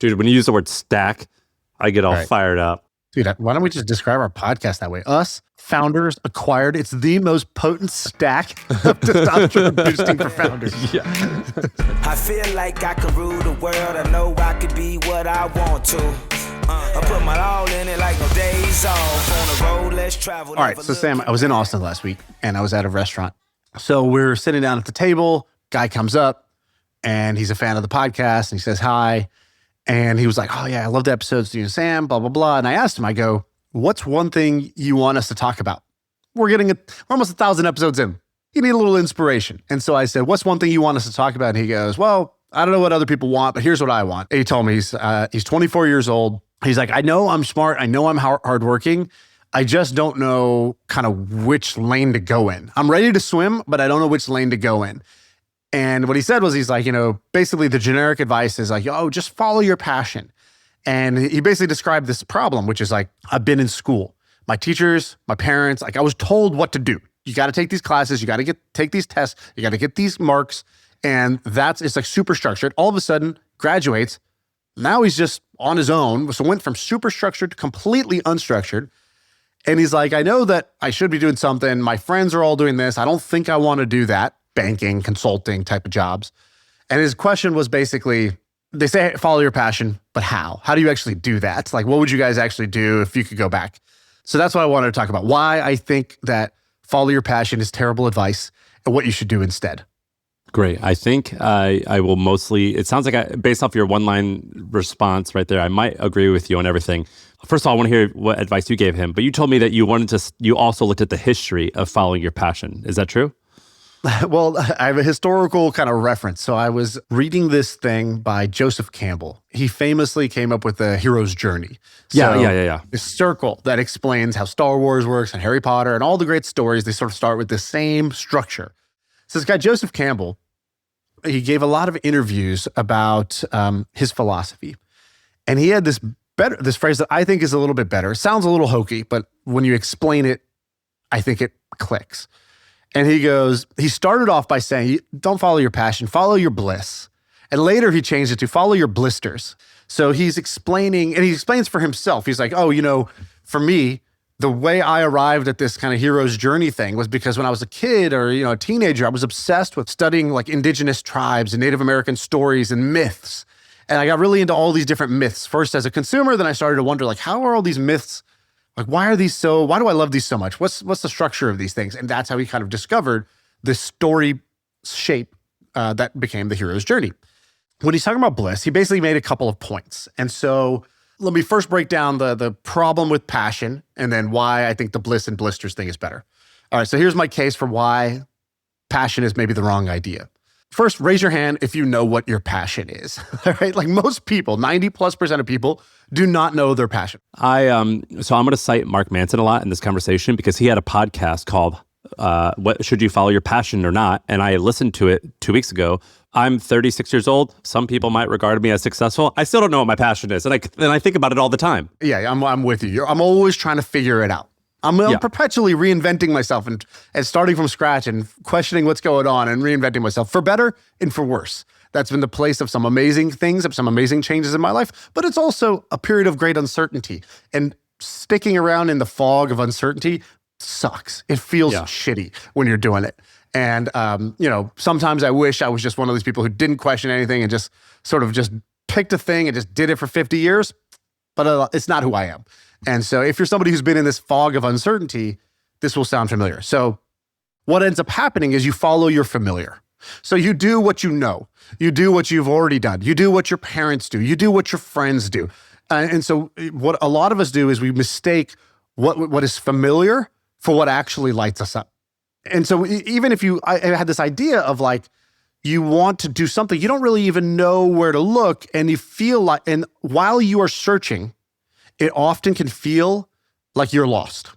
Dude, when you use the word stack, I get all fired up. Dude, why don't we just describe our podcast that way? Us, founders, acquired. It's the most potent stack of testosterone boosting for founders. Yeah. I feel like I can rule the world. I know I could be what I want to. I put my all in it like no days off. On the road, let's travel. All right, so Sam, I was in Austin last week and I was at a restaurant. So we're sitting down at the table. Guy comes up and he's a fan of the podcast and he says hi. And he was like, oh yeah, I love the episodes, you and Sam, blah, blah, blah. And I asked him, I go, what's one thing you want us to talk about? We're almost 1,000 episodes in. You need a little inspiration. And so I said, what's one thing you want us to talk about? And he goes, well, I don't know what other people want, but here's what I want. And he told me he's 24 years old. He's like, I know I'm smart. I know I'm hardworking. I just don't know kind of which lane to go in. I'm ready to swim, but I don't know which lane to go in. And what he said was, he's like, basically the generic advice is like, oh, just follow your passion. And he basically described this problem, which is like, I've been in school. My teachers, my parents, like I was told what to do. You got to take these classes. You got to take these tests. You got to get these marks. And it's like super structured. All of a sudden graduates. Now he's just on his own. So went from super structured to completely unstructured. And he's like, I know that I should be doing something. My friends are all doing this. I don't think I want to do that. Banking, consulting type of jobs. And his question was basically, they say, follow your passion, but how? How do you actually do that? Like, what would you guys actually do if you could go back? So that's what I wanted to talk about. Why I think that follow your passion is terrible advice and what you should do instead. Great. I think I will mostly, it sounds like based off your one-line response right there, I might agree with you on everything. First of all, I want to hear what advice you gave him, but you told me that you also looked at the history of following your passion. Is that true? Well, I have a historical kind of reference. So I was reading this thing by Joseph Campbell. He famously came up with the hero's journey. Yeah. This circle that explains how Star Wars works and Harry Potter and all the great stories, they sort of start with the same structure. So this guy, Joseph Campbell, he gave a lot of interviews about his philosophy. And he had this phrase that I think is a little bit better. It sounds a little hokey, but when you explain it, I think it clicks. And he started off by saying, don't follow your passion, follow your bliss. And later he changed it to follow your blisters. So he's explaining, and he explains for himself. He's like, for me, the way I arrived at this kind of hero's journey thing was because when I was a kid or, a teenager, I was obsessed with studying like indigenous tribes and Native American stories and myths. And I got really into all these different myths. First as a consumer, then I started to wonder, like, how are all these myths, like, why do I love these so much? What's the structure of these things? And that's how he kind of discovered this story shape that became the hero's journey. When he's talking about bliss, he basically made a couple of points. And so let me first break down the problem with passion and then why I think the bliss and blisters thing is better. All right, so here's my case for why passion is maybe the wrong idea. First, raise your hand if you know what your passion is. All right, like most people, 90+% of people do not know their passion. So I'm going to cite Mark Manson a lot in this conversation because he had a podcast called "What Should You Follow Your Passion or Not?" And I listened to it 2 weeks ago. I'm 36 years old. Some people might regard me as successful. I still don't know what my passion is, and I think about it all the time. Yeah, I'm with you. I'm always trying to figure it out. I'm perpetually reinventing myself and starting from scratch and questioning what's going on and reinventing myself for better and for worse. That's been the place of some amazing things, of some amazing changes in my life, but it's also a period of great uncertainty. And sticking around in the fog of uncertainty sucks. It feels shitty when you're doing it. And, sometimes I wish I was just one of these people who didn't question anything and just sort of just picked a thing and just did it for 50 years, but it's not who I am. And so if you're somebody who's been in this fog of uncertainty, this will sound familiar. So what ends up happening is you follow your familiar. So you do what you know. You do what you've already done. You do what your parents do. You do what your friends do. And so what a lot of us do is we mistake what is familiar for what actually lights us up. And so even if I had this idea of like, you want to do something, you don't really even know where to look, and you feel like, and while you are searching, it often can feel like you're lost.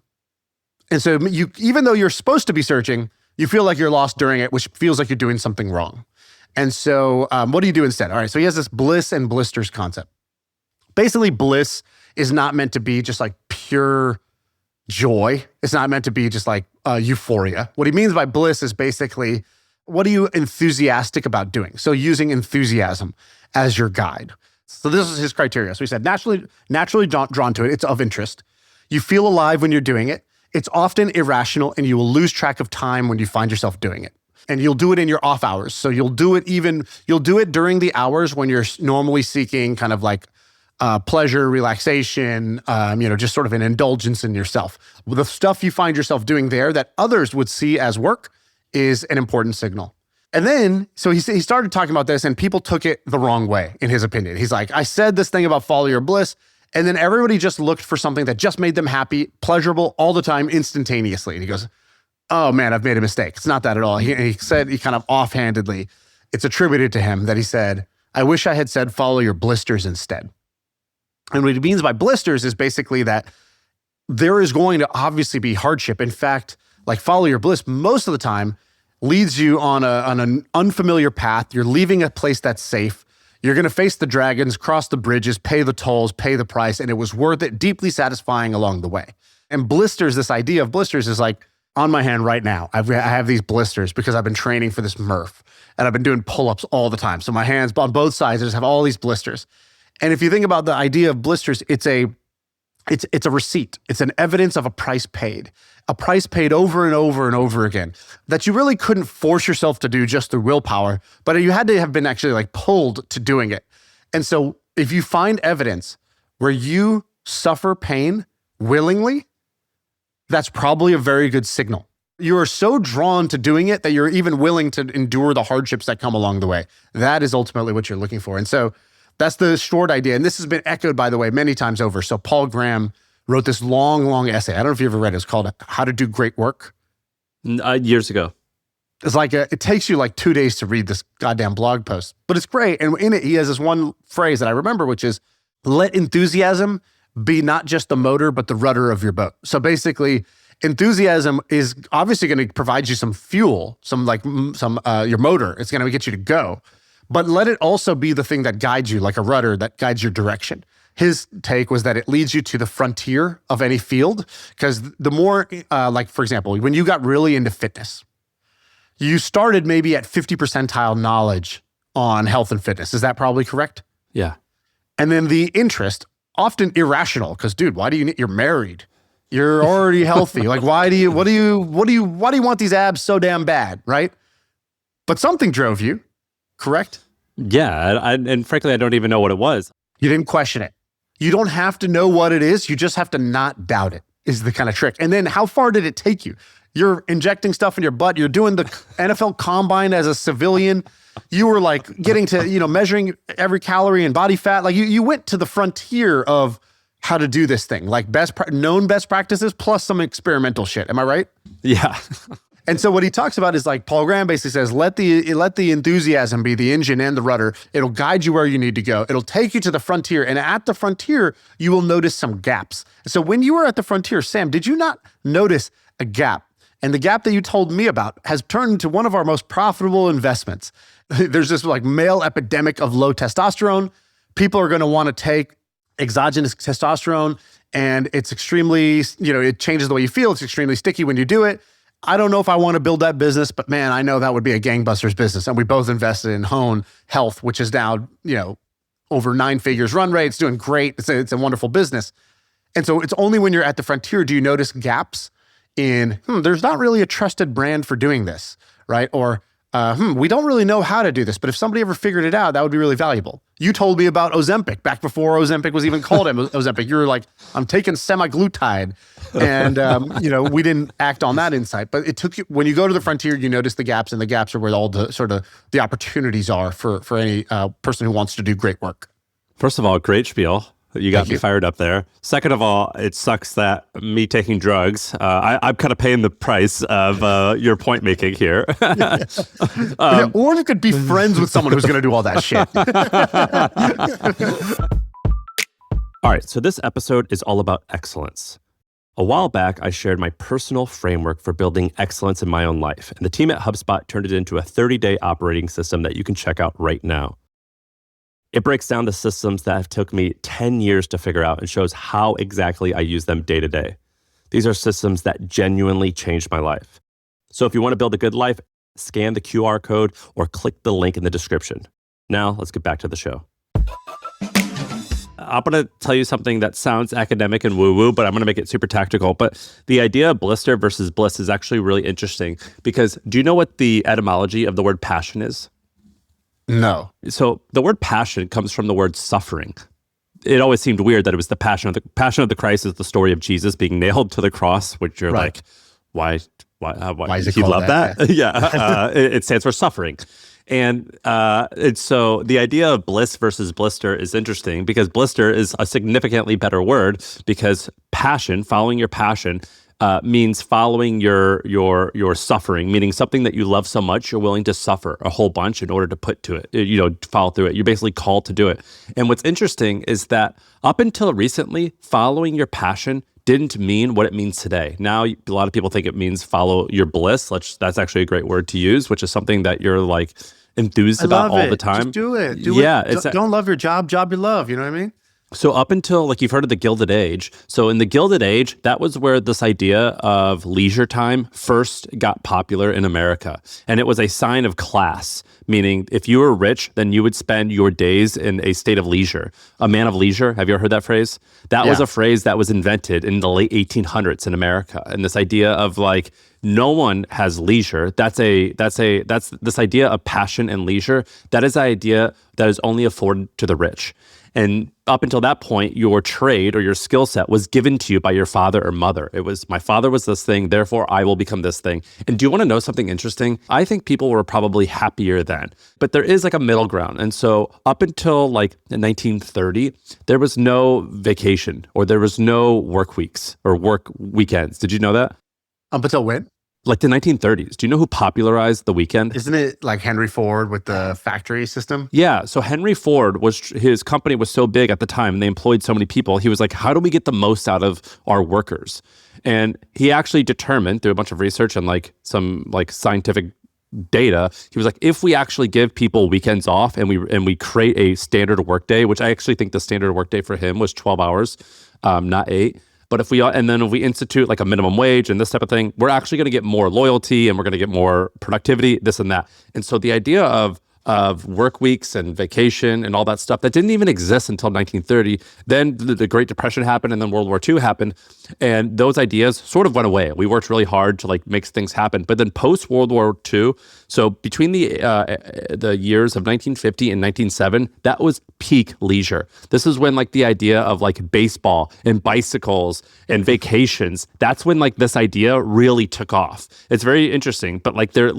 And so even though you're supposed to be searching, you feel like you're lost during it, which feels like you're doing something wrong. And so what do you do instead? All right, so he has this bliss and blisters concept. Basically, bliss is not meant to be just like pure joy. It's not meant to be just like euphoria. What he means by bliss is basically, what are you enthusiastic about doing? So using enthusiasm as your guide. So this is his criteria. So he said, naturally drawn to it. It's of interest. You feel alive when you're doing it. It's often irrational, and you will lose track of time when you find yourself doing it. And you'll do it in your off hours. So you'll do it during the hours when you're normally seeking kind of like pleasure, relaxation, just sort of an indulgence in yourself. The stuff you find yourself doing there that others would see as work is an important signal. And then, so he started talking about this, and people took it the wrong way, in his opinion. He's like, I said this thing about follow your bliss, and then everybody just looked for something that just made them happy, pleasurable all the time, instantaneously. And he goes, oh man, I've made a mistake. It's not that at all. He said, he kind of offhandedly, it's attributed to him that he said, I wish I had said follow your blisters instead. And what he means by blisters is basically that there is going to obviously be hardship. In fact, like follow your bliss most of the time leads you on an unfamiliar path. You're leaving a place that's safe. You're going to face the dragons, cross the bridges, pay the tolls, pay the price, and it was worth it, deeply satisfying along the way. And blisters, this idea of blisters is like, on my hand right now, I have these blisters because I've been training for this Murph, and I've been doing pull-ups all the time. So my hands on both sides, I just have all these blisters. And if you think about the idea of blisters, it's a receipt. It's an evidence of a price paid over and over and over again that you really couldn't force yourself to do just through willpower, but you had to have been actually like pulled to doing it. And so if you find evidence where you suffer pain willingly, that's probably a very good signal. You are so drawn to doing it that you're even willing to endure the hardships that come along the way. That is ultimately what you're looking for. And so that's the short idea. And this has been echoed, by the way, many times over. So Paul Graham wrote this long essay. I don't know if you ever read it. It's called How to Do Great Work. Years ago. It's like, it takes you like 2 days to read this goddamn blog post, but it's great. And in it, he has this one phrase that I remember, which is, let enthusiasm be not just the motor, but the rudder of your boat. So basically, enthusiasm is obviously going to provide you some fuel, your motor. It's going to get you to go. But let it also be the thing that guides you, like a rudder that guides your direction. His take was that it leads you to the frontier of any field, because the more, for example, when you got really into fitness, you started maybe at 50 percentile knowledge on health and fitness. Is that probably correct? Yeah. And then the interest, often irrational, because dude, you're married, you're already healthy. Like, why do you want these abs so damn bad, right? But something drove you, correct? Yeah, and frankly, I don't even know what it was. You didn't question it. You don't have to know what it is. You just have to not doubt it, is the kind of trick. And then how far did it take you? You're injecting stuff in your butt. You're doing the NFL combine as a civilian. You were like getting to, measuring every calorie and body fat. Like you went to the frontier of how to do this thing, like known best practices plus some experimental shit. Am I right? Yeah. And so what he talks about is like Paul Graham basically says, let the enthusiasm be the engine and the rudder. It'll guide you where you need to go. It'll take you to the frontier. And at the frontier, you will notice some gaps. So when you were at the frontier, Sam, did you not notice a gap? And the gap that you told me about has turned into one of our most profitable investments. There's this like male epidemic of low testosterone. People are going to want to take exogenous testosterone, and it's extremely, it changes the way you feel. It's extremely sticky when you do it. I don't know if I want to build that business, but man, I know that would be a gangbusters business. And we both invested in Hone Health, which is now, over 9 figures run rate. It's doing great. It's a wonderful business. And so it's only when you're at the frontier do you notice gaps in, there's not really a trusted brand for doing this, right? Or, we don't really know how to do this, but if somebody ever figured it out, that would be really valuable. You told me about Ozempic back before Ozempic was even called Ozempic. You were like, I'm taking semaglutide. And, we didn't act on that insight, but it took you, when you go to the frontier, you notice the gaps, and the gaps are where all the sort of the opportunities are for any person who wants to do great work. First of all, great spiel. You got me fired up there. Second of all, it sucks that me taking drugs, I'm kind of paying the price of your point making here. Or you could be friends with someone who's going to do all that shit. All right, so this episode is all about excellence. A while back, I shared my personal framework for building excellence in my own life, and the team at HubSpot turned it into a 30-day operating system that you can check out right now. It breaks down the systems that have took me 10 years to figure out and shows how exactly I use them day to day. These are systems that genuinely changed my life. So if you want to build a good life, scan the QR code or click the link in the description. Now, let's get back to the show. I'm going to tell you something that sounds academic and woo-woo, but I'm going to make it super tactical. But the idea of blister versus bliss is actually really interesting because do you know what the etymology of the word passion is? No. So the word passion comes from the word suffering. It always seemed weird that it was the passion of the Christ is the story of Jesus being nailed to the cross, which you're like, why is it he called love that? Yeah, it stands for suffering. And so the idea of bliss versus blister is interesting because blister is a significantly better word because passion, following your passion, means following your suffering, meaning something that you love so much, you're willing to suffer a whole bunch in order to put to it, follow through it. You're basically called to do it. And what's interesting is that up until recently, following your passion didn't mean what it means today. Now, a lot of people think it means follow your bliss. That's actually a great word to use, which is something that you're like enthused about all the time. Just do it. Don't love your job you love. You know what I mean? So up until, like, you've heard of the Gilded Age. So in the Gilded Age, that was where this idea of leisure time first got popular in America. And it was a sign of class, meaning if you were rich, then you would spend your days in a state of leisure. A man of leisure, have you ever heard that phrase? That was a phrase that was invented in the late 1800s in America. And this idea of like, no one has leisure. That's this idea of passion and leisure. That is the idea that is only afforded to the rich. And up until that point, your trade or your skill set was given to you by your father or mother. It was, my father was this thing, therefore I will become this thing. And do you want to know something interesting? I think people were probably happier then, but there is like a middle ground. And so up until like 1930, there was no vacation or there was no work weeks or work weekends. Did you know that? Up until when? Like the 1930s. Do you know who popularized the weekend? Isn't it like Henry Ford with the factory system? Yeah. So Henry Ford, his company was so big at the time and they employed so many people. He was like, how do we get the most out of our workers? And he actually determined through a bunch of research and like some like scientific data, he was like, if we actually give people weekends off and we create a standard workday, which I actually think the standard workday for him was 12 hours, not 8. But if we institute like a minimum wage and this type of thing, we're actually going to get more loyalty and we're going to get more productivity, this and that. And so the idea of work weeks and vacation and all that stuff that didn't even exist until 1930. Then the Great Depression happened and then World War II happened. And those ideas sort of went away. We worked really hard to like make things happen. But then post World War II, so between the years of 1950 and 1907, that was peak leisure. This is when like the idea of like baseball and bicycles and vacations, that's when like this idea really took off. It's very interesting, but like that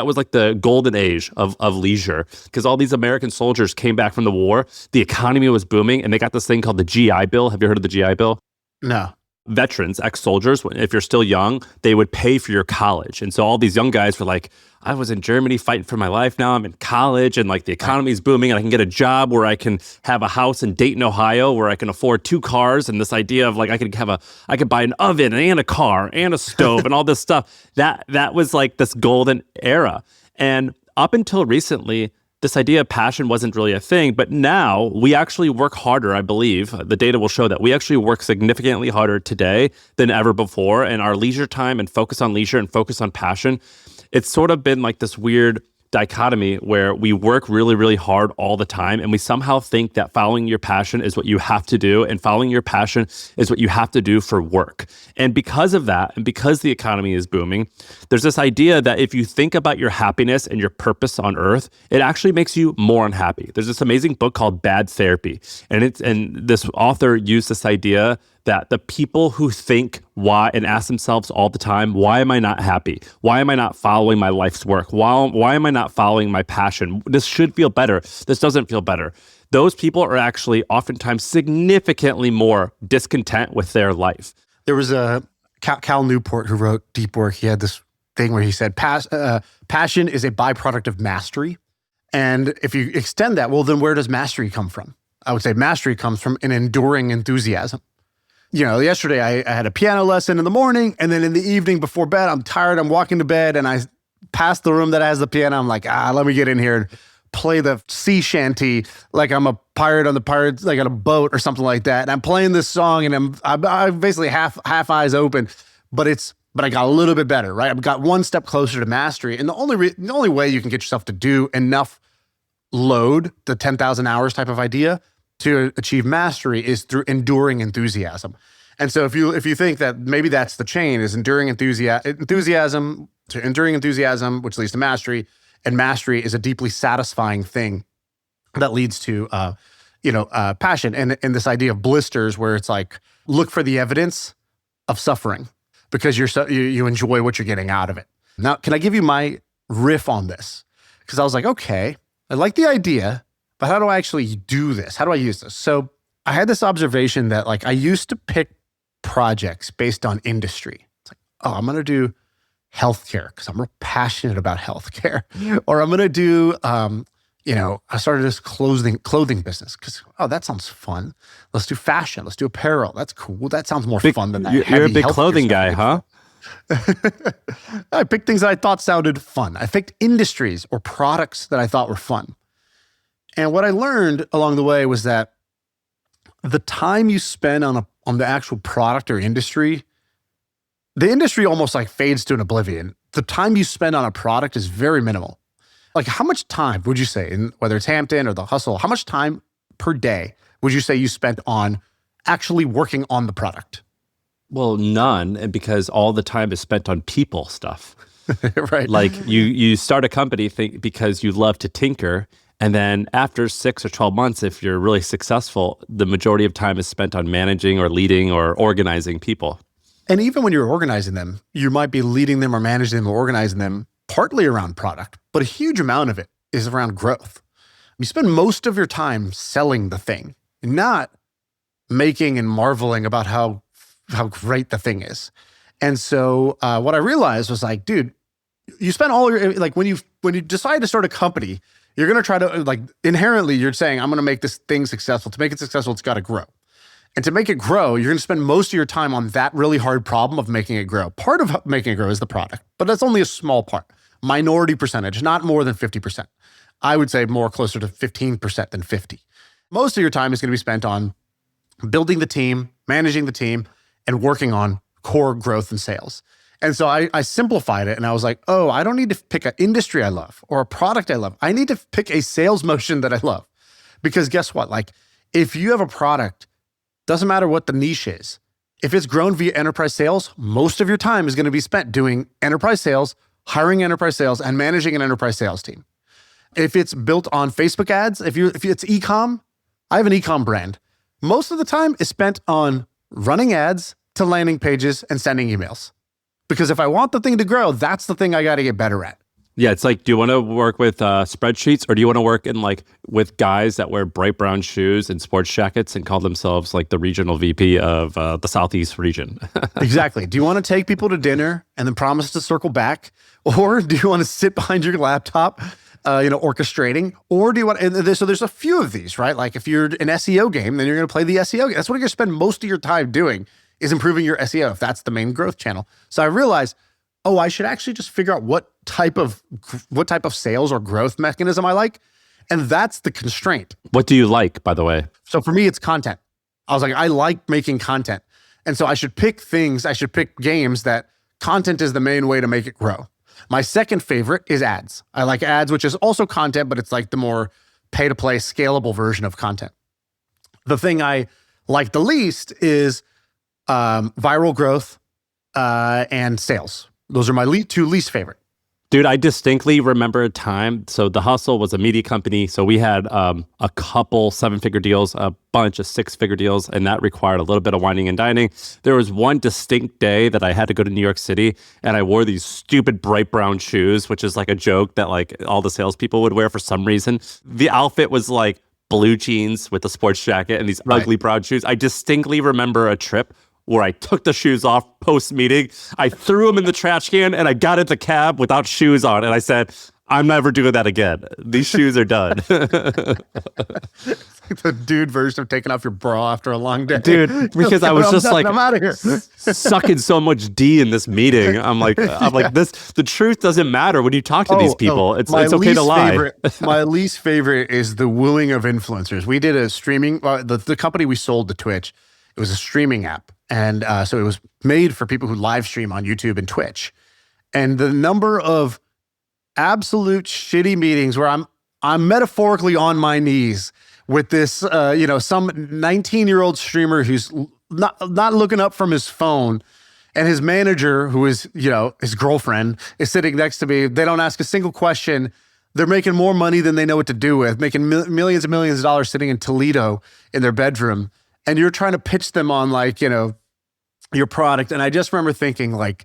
was like the golden age of leisure because all these American soldiers came back from the war. The economy was booming and they got this thing called the GI Bill. Have you heard of the GI Bill? No. Veterans, ex-soldiers, if you're still young, they would pay for your college. And so all these young guys were like, I was in Germany fighting for my life. Now I'm in college and like the economy's booming and I can get a job where I can have a house in Dayton, Ohio, where I can afford 2 cars. And this idea of like, I could buy an oven and a car and a stove and all this stuff. That was like this golden era. And up until recently, this idea of passion wasn't really a thing, but now we actually work harder, I believe. The data will show that we actually work significantly harder today than ever before. And our leisure time and focus on leisure and focus on passion, it's sort of been like this weird dichotomy where we work really, really hard all the time. And we somehow think that following your passion is what you have to do. And following your passion is what you have to do for work. And because of that, and because the economy is booming, there's this idea that if you think about your happiness and your purpose on earth, it actually makes you more unhappy. There's this amazing book called Bad Therapy. And this author used this idea that the people who think why and ask themselves all the time, why am I not happy? Why am I not following my life's work? Why am I not following my passion? This should feel better. This doesn't feel better. Those people are actually oftentimes significantly more discontent with their life. There was a Cal Newport who wrote Deep Work. He had this thing where he said, passion is a byproduct of mastery. And if you extend that, well, then where does mastery come from? I would say mastery comes from an enduring enthusiasm. You know, yesterday I had a piano lesson in the morning, and then in the evening before bed, I'm tired, I'm walking to bed, and I pass the room that has the piano. I'm like, let me get in here and play the sea shanty like I'm a pirate on the pirates, like on a boat or something like that. And I'm playing this song, and I'm basically half eyes open, but I got a little bit better, right? I've got one step closer to mastery. And the only way you can get yourself to do enough load, the 10,000 hours type of idea, to achieve mastery is through enduring enthusiasm. And so if you think that maybe that's the chain, is enduring enthusiasm to enduring enthusiasm, which leads to mastery, and mastery is a deeply satisfying thing that leads to passion. And this idea of blisters, where it's like, look for the evidence of suffering because you enjoy what you're getting out of it. Now, can I give you my riff on this? Because I was like, okay, I like the idea, but how do I actually do this? How do I use this? So I had this observation that like I used to pick projects based on industry. It's like, oh, I'm going to do healthcare because I'm real passionate about healthcare. Or I'm going to do, I started this clothing business because, oh, that sounds fun. Let's do fashion. Let's do apparel. That's cool. That sounds more fun than that. You're a big clothing guy, huh? I picked things that I thought sounded fun. I picked industries or products that I thought were fun. And what I learned along the way was that the time you spend on the actual product or industry, the industry almost like fades to an oblivion. The time you spend on a product is very minimal. Like how much time would you say, whether it's Hampton or the Hustle, how much time per day would you say you spent on actually working on the product? Well, none, because all the time is spent on people stuff. Right. Like you start a company because you love to tinker. And then after 6 or 12 months, if you're really successful, the majority of time is spent on managing or leading or organizing people. And even when you're organizing them, you might be leading them or managing them or organizing them partly around product, but a huge amount of it is around growth. You spend most of your time selling the thing, not making and marveling about how great the thing is. And so what I realized was like, dude, you spend all your, like when you decide to start a company, you're going to try to, like, inherently, you're saying, I'm going to make this thing successful. To make it successful, it's got to grow. And to make it grow, you're going to spend most of your time on that really hard problem of making it grow. Part of making it grow is the product, but that's only a small part. Minority percentage, not more than 50%. I would say more closer to 15% than 50. Most of your time is going to be spent on building the team, managing the team, and working on core growth and sales. And so I simplified it and I was like, oh, I don't need to pick an industry I love or a product I love. I need to pick a sales motion that I love. Because guess what? Like if you have a product, doesn't matter what the niche is. If it's grown via enterprise sales, most of your time is going to be spent doing enterprise sales, hiring enterprise sales, and managing an enterprise sales team. If it's built on Facebook ads, if it's e-com, I have an e-com brand. Most of the time is spent on running ads to landing pages and sending emails. Because if I want the thing to grow, that's the thing I got to get better at. Yeah, it's like, do you want to work with spreadsheets, or do you want to work with guys that wear bright brown shoes and sports jackets and call themselves like the regional VP of the Southeast region? Exactly. Do you want to take people to dinner and then promise to circle back? Or do you want to sit behind your laptop, orchestrating? Or do you want, so there's a few of these, right? Like if you're an SEO game, then you're going to play the SEO game. That's what you're going to spend most of your time doing, is improving your SEO, if that's the main growth channel. So I realized, oh, I should actually just figure out what type of sales or growth mechanism I like. And that's the constraint. What do you like, by the way? So for me, it's content. I was like, I like making content. And so I should pick games that content is the main way to make it grow. My second favorite is ads. I like ads, which is also content, but it's like the more pay-to-play scalable version of content. The thing I like the least is viral growth and sales. Those are my two least favorite. Dude, I distinctly remember a time. So The Hustle was a media company. So we had a couple 7-figure deals, a bunch of 6-figure deals, and that required a little bit of whining and dining. There was one distinct day that I had to go to New York City, and I wore these stupid bright brown shoes, which is like a joke that like all the salespeople would wear for some reason. The outfit was like blue jeans with a sports jacket and these ugly brown shoes. I distinctly remember a trip where I took the shoes off post-meeting. I threw them in the trash can and I got in the cab without shoes on. And I said, I'm never doing that again. These shoes are done. It's like the dude version of taking off your bra after a long day. Dude, because I was just like, I'm out of here. Sucking so much D in this meeting. I'm like, the truth doesn't matter when you talk to these people. It's okay to lie. My least favorite is the wooing of influencers. We did a streaming, the company we sold to Twitch, it was a streaming app. And so it was made for people who live stream on YouTube and Twitch. And the number of absolute shitty meetings where I'm metaphorically on my knees with this, some 19-year-old streamer who's not looking up from his phone, and his manager, who is, his girlfriend, is sitting next to me. They don't ask a single question. They're making more money than they know what to do with, making millions and millions of dollars sitting in Toledo in their bedroom. And you're trying to pitch them on your product. And I just remember thinking I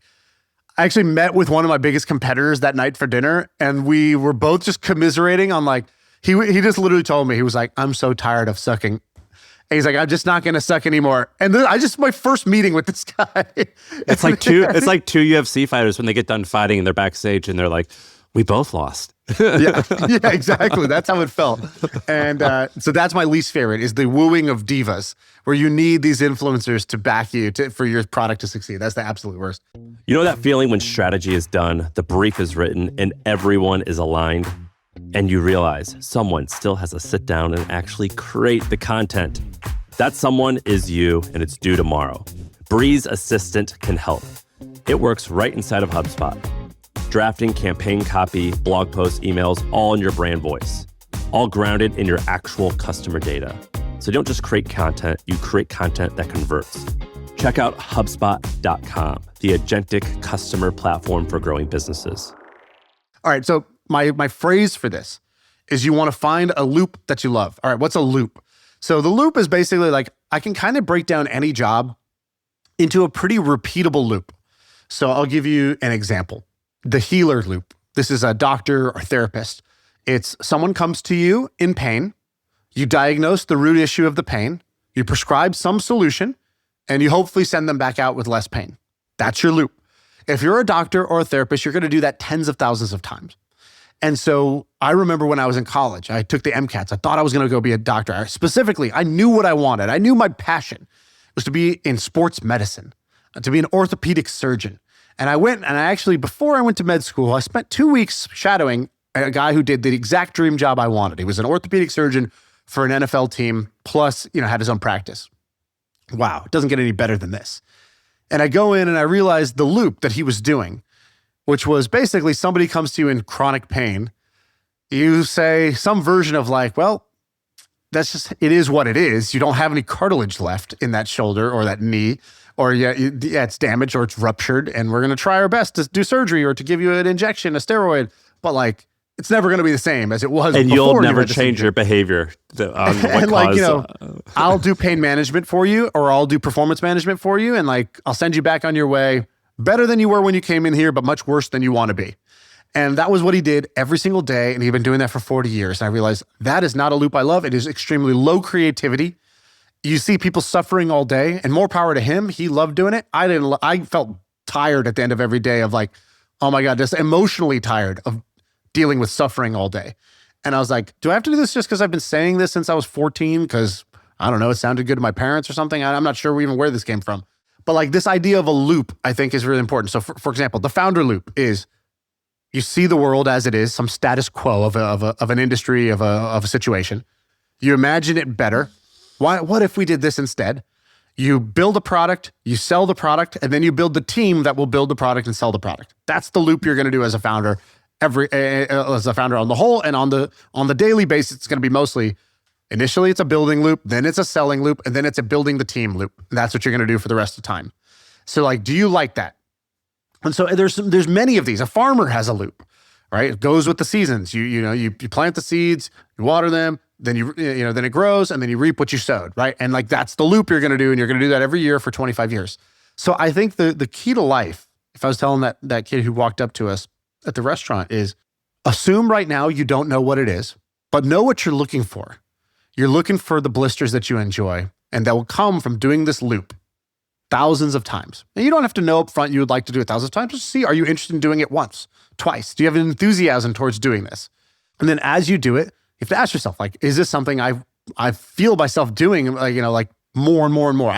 actually met with one of my biggest competitors that night for dinner. And we were both just commiserating on he just literally told me, he was like, I'm so tired of sucking. And he's like, I'm just not going to suck anymore. And then my first meeting with this guy. It's like two UFC fighters when they get done fighting and they're backstage and they're like, we both lost. yeah, exactly. That's how it felt. And so that's my least favorite, is the wooing of divas, where you need these influencers to back you for your product to succeed. That's the absolute worst. You know that feeling when strategy is done, the brief is written, and everyone is aligned, and you realize someone still has to sit down and actually create the content. That someone is you, and it's due tomorrow. Breeze Assistant can help. It works right inside of HubSpot. Drafting campaign copy, blog posts, emails, all in your brand voice, all grounded in your actual customer data. So you don't just create content, you create content that converts. Check out HubSpot.com, the agentic customer platform for growing businesses. All right, so my phrase for this is you want to find a loop that you love. All right, what's a loop? So the loop is basically I can kind of break down any job into a pretty repeatable loop. So I'll give you an example. The healer loop. This is a doctor or therapist. It's someone comes to you in pain. You diagnose the root issue of the pain. You prescribe some solution, and you hopefully send them back out with less pain. That's your loop. If you're a doctor or a therapist, you're going to do that tens of thousands of times. And so I remember when I was in college, I took the MCATs. I thought I was going to go be a doctor. Specifically, I knew what I wanted. I knew my passion was to be in sports medicine, to be an orthopedic surgeon. And I went, and before I went to med school, I spent 2 weeks shadowing a guy who did the exact dream job I wanted. He was an orthopedic surgeon for an NFL team, plus, had his own practice. Wow, it doesn't get any better than this. And I go in and I realize the loop that he was doing, which was basically somebody comes to you in chronic pain. You say some version of that's just, it is what it is. You don't have any cartilage left in that shoulder or that knee, or it's damaged or it's ruptured, and we're going to try our best to do surgery or to give you an injection, a steroid, but it's never going to be the same as it was before. And you'll never change your behavior. I'll do pain management for you, or I'll do performance management for you, and I'll send you back on your way better than you were when you came in here, but much worse than you want to be. And that was what he did every single day. And he'd been doing that for 40 years. And I realized that is not a loop I love. It is extremely low creativity. You see people suffering all day, and more power to him. He loved doing it. I felt tired at the end of every day of oh my God, just emotionally tired of dealing with suffering all day. And I was like, do I have to do this just because I've been saying this since I was 14? Because I don't know, it sounded good to my parents or something. I'm not sure even where this came from. But this idea of a loop, I think, is really important. So for example, the founder loop is, you see the world as it is, some status quo of an industry, of a situation. You imagine it better. What if we did this instead? You build a product, you sell the product, and then you build the team that will build the product and sell the product. That's the loop you're going to do as a founder. As a founder on the whole, and on the daily basis, it's going to be mostly, initially it's a building loop, then it's a selling loop, and then it's a building the team loop. And that's what you're going to do for the rest of the time. So do you like that? And so there's many of these. A farmer has a loop, right? It goes with the seasons. You plant the seeds, you water them, then then it grows, and then you reap what you sowed, right? And that's the loop you're going to do, and you're going to do that every year for 25 years. So I think the key to life, if I was telling that kid who walked up to us at the restaurant, is assume right now you don't know what it is, but know what you're looking for. You're looking for the blisters that you enjoy, and that will come from doing this loop thousands of times. And you don't have to know up front you would like to do it thousands of times. Just see, are you interested in doing it once, twice? Do you have an enthusiasm towards doing this? And then as you do it, you have to ask yourself, is this something I feel myself doing, more and more and more?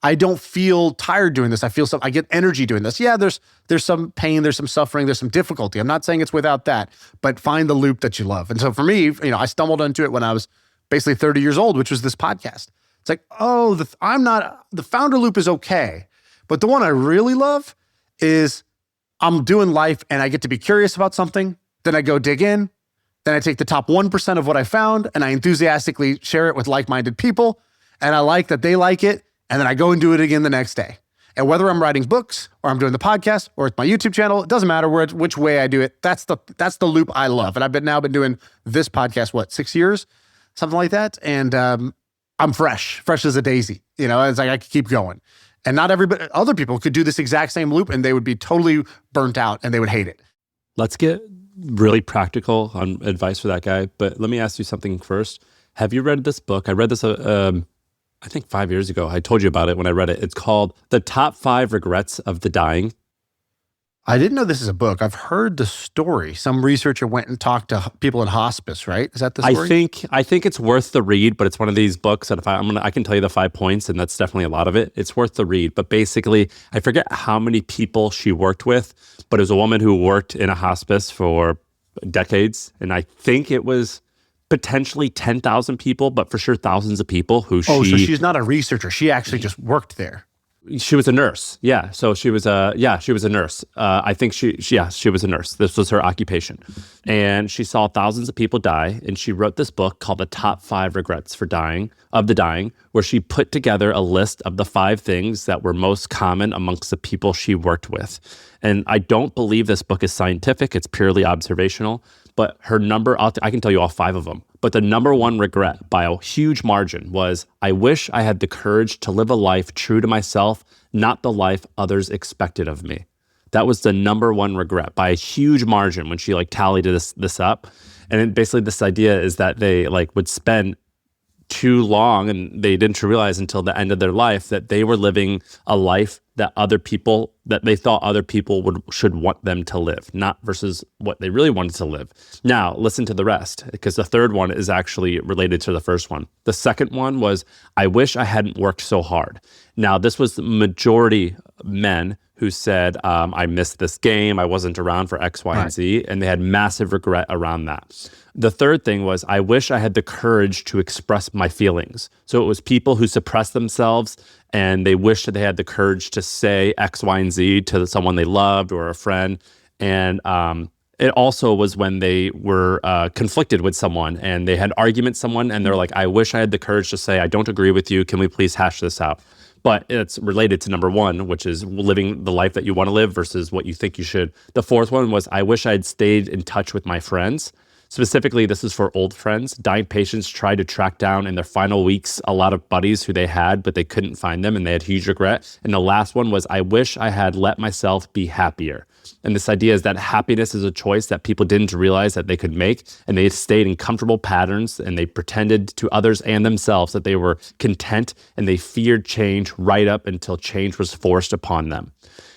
I don't feel tired doing this. I get energy doing this. Yeah, there's some pain, there's some suffering, there's some difficulty. I'm not saying it's without that, but find the loop that you love. And so for me, I stumbled into it when I was basically 30 years old, which was this podcast. It's the founder loop is okay, but the one I really love is I'm doing life and I get to be curious about something. Then I go dig in, Then I take the top 1% of what I found and I enthusiastically share it with like-minded people. And I like that they like it. And then I go and do it again the next day. And whether I'm writing books or I'm doing the podcast or it's my YouTube channel, it doesn't matter which way I do it. That's the loop I love. And I've been doing this podcast, 6 years? Something like that. And I'm fresh as a daisy. It's like I could keep going. And not everybody, other people could do this exact same loop and they would be totally burnt out and they would hate it. Let's get really practical on advice for that guy. But let me ask you something first. Have you read this book? I read this, I think 5 years ago. I told you about it when I read it. It's called The Top 5 Regrets of the Dying. I didn't know this is a book. I've heard the story. Some researcher went and talked to people in hospice, right? Is that the story? I think it's worth the read, but it's one of these books that I can tell you the 5 points, and that's definitely a lot of it. It's worth the read. But basically, I forget how many people she worked with, but it was a woman who worked in a hospice for decades. And I think it was potentially 10,000 people, but for sure thousands of people who so she's not a researcher. She actually just worked there. She was a nurse. Yeah. So she was a nurse. I think she was a nurse. This was her occupation. And she saw thousands of people die. And she wrote this book called The Top 5 Regrets of the Dying, where she put together a list of the 5 things that were most common amongst the people she worked with. And I don't believe this book is scientific. It's purely observational. But her number, I can tell you all 5 of them. But the number one regret by a huge margin was, I wish I had the courage to live a life true to myself, not the life others expected of me. That was the number one regret by a huge margin when she tallied this up. And basically this idea is that they would spend too long and they didn't realize until the end of their life that they were living a life that they thought other people should want them to live, not versus what they really wanted to live. Now, listen to the rest, because the third one is actually related to the first one. The second one was, I wish I hadn't worked so hard. Now, this was the majority men who said, I missed this game, I wasn't around for X, Y, and Z, and they had massive regret around that. The third thing was, I wish I had the courage to express my feelings. So it was people who suppressed themselves and they wished that they had the courage to say X, Y, and Z to someone they loved or a friend. And it also was when they were conflicted with someone and they had arguments with someone and they're like, I wish I had the courage to say, I don't agree with you. Can we please hash this out? But it's related to number one, which is living the life that you want to live versus what you think you should. The fourth one was, I wish I had stayed in touch with my friends. Specifically, this is for old friends. Dying patients try to track down in their final weeks a lot of buddies who they had, but they couldn't find them and they had huge regret. And the last one was, I wish I had let myself be happier. And this idea is that happiness is a choice that people didn't realize that they could make, and they stayed in comfortable patterns and they pretended to others and themselves that they were content, and they feared change right up until change was forced upon them.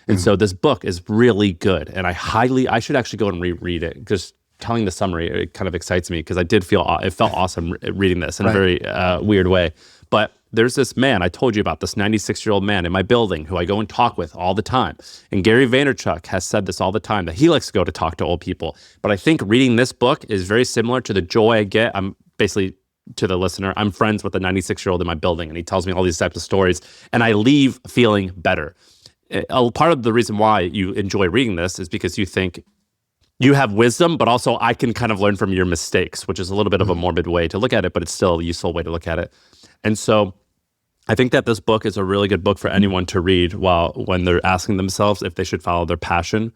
And so this book is really good, and I should actually go and reread it. Just telling the summary, it kind of excites me because it felt awesome reading this in a very weird way. But there's this man, I told you about this 96-year-old man in my building who I go and talk with all the time. And Gary Vaynerchuk has said this all the time, that he likes to go to talk to old people. But I think reading this book is very similar to the joy I get. I'm basically, to the listener, I'm friends with the 96-year-old in my building, and he tells me all these types of stories, and I leave feeling better. A part of the reason why you enjoy reading this is because you think you have wisdom, but also I can kind of learn from your mistakes, which is a little bit of a morbid way to look at it, but it's still a useful way to look at it. And so I think that this book is a really good book for anyone to read when they're asking themselves if they should follow their passion,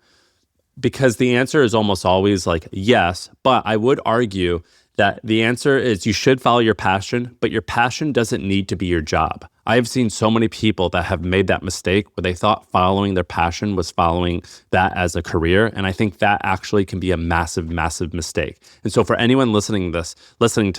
because the answer is almost always yes, but I would argue that the answer is you should follow your passion, but your passion doesn't need to be your job. I've seen so many people that have made that mistake where they thought following their passion was following that as a career. And I think that actually can be a massive, massive mistake. And so for anyone listening to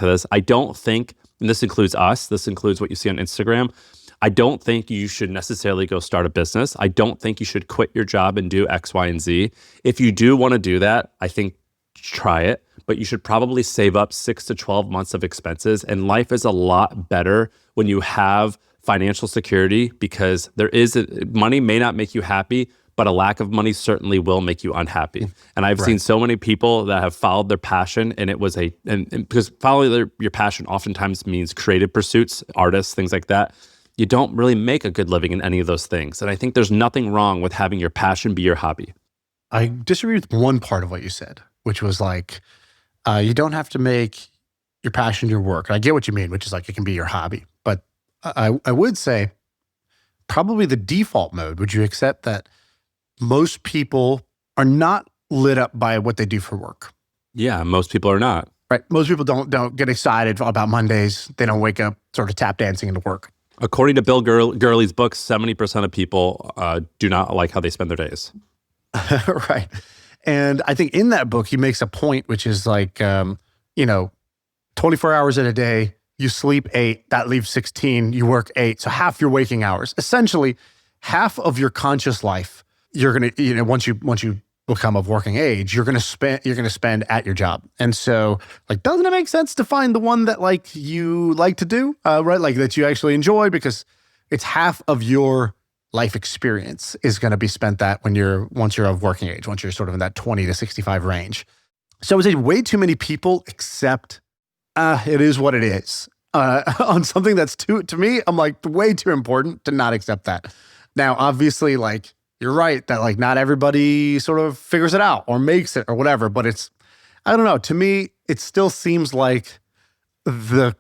this, I don't think, and this includes us, this includes what you see on Instagram, I don't think you should necessarily go start a business. I don't think you should quit your job and do X, Y, and Z. If you do want to do that, I think try it, but you should probably save up 6 to 12 months of expenses. And life is a lot better when you have financial security, because money may not make you happy, but a lack of money certainly will make you unhappy. And I've seen so many people that have followed their passion, and it was and because following your passion oftentimes means creative pursuits, artists, things like that. You don't really make a good living in any of those things. And I think there's nothing wrong with having your passion be your hobby. I disagree with one part of what you said, which was You don't have to make your passion your work. I get what you mean, which is like it can be your hobby. But I would say probably the default mode. Would you accept that most people are not lit up by what they do for work? Yeah, most people are not. Right. Most people don't get excited about Mondays. They don't wake up sort of tap dancing into work. According to Bill Gurley's book, 70% of people do not like how they spend their days. Right. And I think in that book, he makes a point, which is like, 24 hours in a day, you sleep 8, that leaves 16, you work 8. So half your waking hours, essentially half of your conscious life, you're going to, once you become of working age, you're going to spend at your job. And so like, doesn't it make sense to find the one that like you like to do, right? Like that you actually enjoy, because it's half of your life experience is going to be spent once you're of working age, once you're sort of in that 20 to 65 range. So I would say way too many people accept, it is what it is, on something that's to me, I'm like way too important to not accept that. Now, obviously, like, you're right that like not everybody sort of figures it out or makes it or whatever, but I don't know. To me, it still seems like the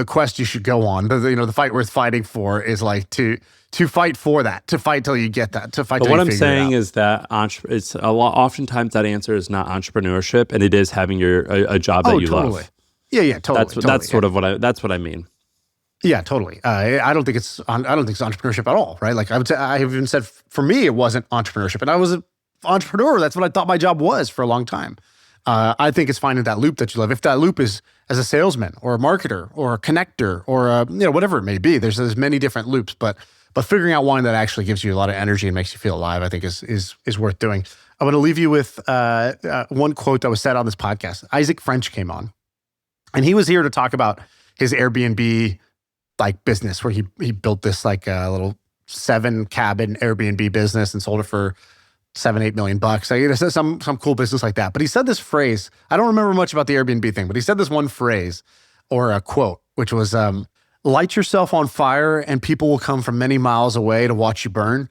quest you should go on, the fight worth fighting for is like to fight for that, to fight till you get that, to fight. But till what you I'm figure saying it out. is that it's a lot. Oftentimes, that answer is not entrepreneurship, and it is having a job that you totally. love. Yeah, totally. That's sort of what I mean. Yeah, totally. I don't think it's entrepreneurship at all, right? Like I have even said for me, it wasn't entrepreneurship, and I was an entrepreneur. That's what I thought my job was for a long time. I think it's finding that loop that you love. If that loop is as a salesman or a marketer or a connector or whatever it may be, there's many different loops, but figuring out one that actually gives you a lot of energy and makes you feel alive, I think is worth doing. I'm going to leave you with one quote that was said on this podcast. Isaac French came on, and he was here to talk about his Airbnb like business, where he built this like a little 7-cabin Airbnb business and sold it for $7-8 million. Like, some cool business like that. But he said this phrase. I don't remember much about the Airbnb thing, but he said this one phrase or a quote, which was, light yourself on fire and people will come from many miles away to watch you burn.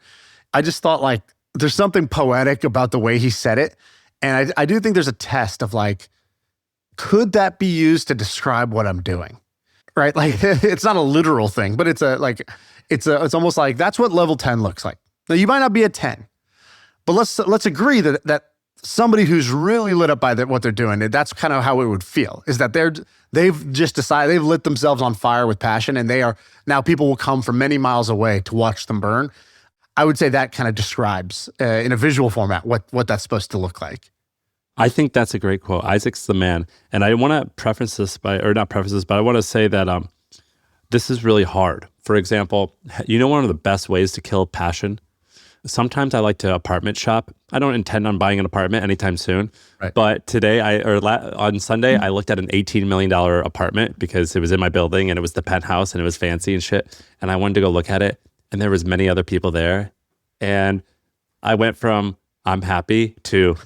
I just thought like there's something poetic about the way he said it. And I do think there's a test of like, could that be used to describe what I'm doing? Right? Like it's not a literal thing, but it's almost like that's what level 10 looks like. Now you might not be a 10, but let's agree that somebody who's really lit up by what they're doing, that's kind of how it would feel, is that they've just decided, they've lit themselves on fire with passion, and now people will come from many miles away to watch them burn. I would say that kind of describes in a visual format what that's supposed to look like. I think that's a great quote. Isaac's the man. And I want to but I want to say that this is really hard. For example, one of the best ways to kill passion? Sometimes I like to apartment shop. I don't intend on buying an apartment anytime soon. Right. But today, on Sunday, I looked at an $18 million apartment because it was in my building and it was the penthouse and it was fancy and shit. And I wanted to go look at it. And there was many other people there. And I went from, I'm happy to...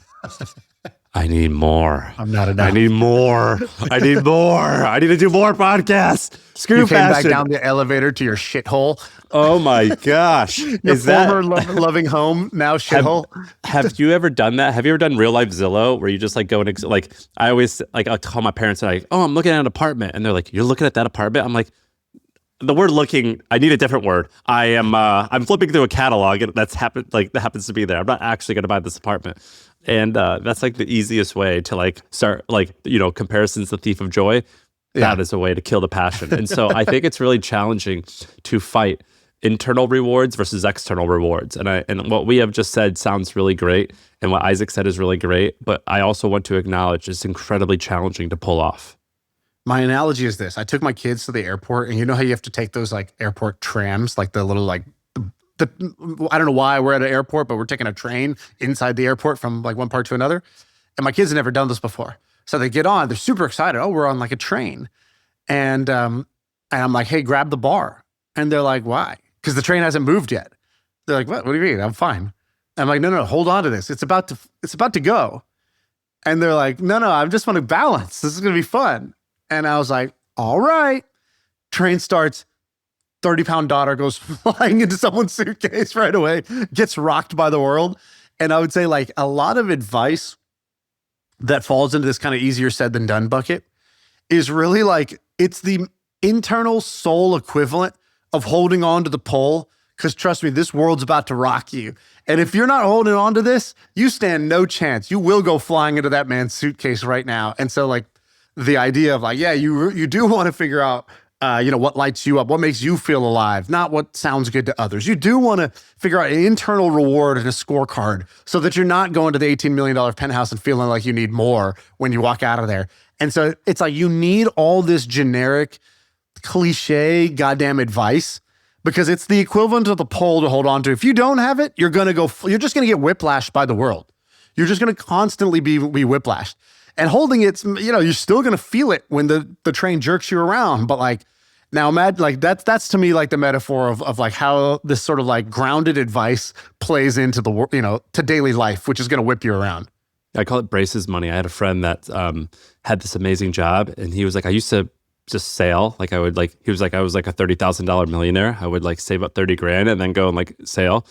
I need more. I'm not enough. I need more. I need more. I need to do more podcasts. Screw you came passion. back down the elevator to your shithole. Oh my gosh. Your former loving home, now shithole. Have you ever done that? Have you ever done real life Zillow where you just like go and like, I always like, I'll call my parents and I'm looking at an apartment, and they're like, you're looking at that apartment? I'm like, the word looking, I need a different word. I'm flipping through a catalog and that happens to be there. I'm not actually going to buy this apartment. And that's like the easiest way to like start like, comparison's the thief of joy. Yeah. That is a way to kill the passion. And so I think it's really challenging to fight internal rewards versus external rewards. And what we have just said sounds really great. And what Isaac said is really great. But I also want to acknowledge it's incredibly challenging to pull off. My analogy is this. I took my kids to the airport, and you know how you have to take those like airport trams, like the little like, I don't know why we're at an airport, but we're taking a train inside the airport from like one part to another. And my kids have never done this before. So they get on, they're super excited. Oh, we're on like a train. And I'm like, hey, grab the bar. And they're like, why? Because the train hasn't moved yet. They're like, what do you mean? I'm fine. I'm like, no, hold on to this. It's about to go. And they're like, no, I just want to balance. This is going to be fun. And I was like, all right. Train starts. 30-pound daughter goes flying into someone's suitcase right away, gets rocked by the world. And I would say like a lot of advice that falls into this kind of easier said than done bucket is really like, it's the internal soul equivalent of holding on to the pole. Because trust me, this world's about to rock you. And if you're not holding on to this, you stand no chance. You will go flying into that man's suitcase right now. And so like the idea of like, yeah, you do want to figure out, what lights you up, what makes you feel alive, not what sounds good to others. You do want to figure out an internal reward and a scorecard so that you're not going to the $18 million penthouse and feeling like you need more when you walk out of there. And so it's like you need all this generic, cliche, goddamn advice because it's the equivalent of the pole to hold on to. If you don't have it, you're just going to get whiplashed by the world. You're just going to constantly be whiplashed. And holding it, you're still going to feel it when the train jerks you around. But like, now imagine, like that's to me like the metaphor of like how this sort of like grounded advice plays into the to daily life, which is going to whip you around. I call it braces money. I had a friend that had this amazing job, and he was like, I used to just sail. Like he was like, I was like a $30,000 millionaire. I would like save up 30 grand and then go and like sail.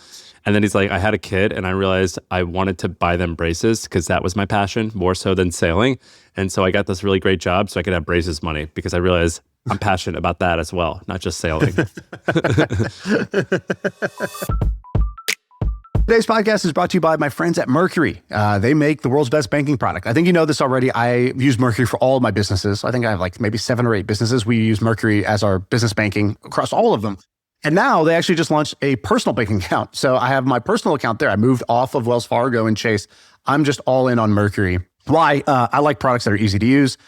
And then he's like, I had a kid and I realized I wanted to buy them braces because that was my passion more so than sailing. And so I got this really great job so I could have braces money because I realized I'm passionate about that as well, not just sailing. Today's podcast is brought to you by my friends at Mercury. They make the world's best banking product. I think you know this already. I use Mercury for all of my businesses. I think I have like maybe 7 or 8 businesses. We use Mercury as our business banking across all of them. And now they actually just launched a personal banking account. So I have my personal account there. I moved off of Wells Fargo and Chase. I'm just all in on Mercury. Why? I like products that are easy to use.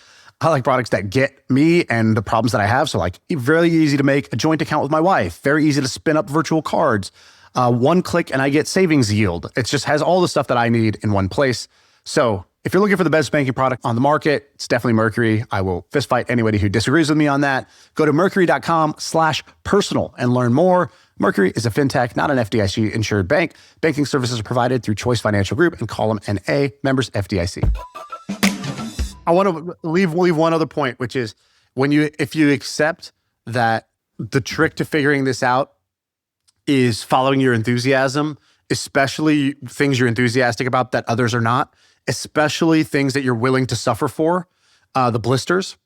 I like products that get me and the problems that I have. So like very easy to make a joint account with my wife. Very easy to spin up virtual cards. One click and I get savings yield. It just has all the stuff that I need in one place. So if you're looking for the best banking product on the market, it's definitely Mercury. I will fist fight anybody who disagrees with me on that. Go to mercury.com/personal and learn more. Mercury is a fintech, not an FDIC-insured bank. Banking services are provided through Choice Financial Group and Column NA, members FDIC. I want to leave one other point, which is if you accept that the trick to figuring this out is following your enthusiasm, especially things you're enthusiastic about that others are not, especially things that you're willing to suffer for, the blisters,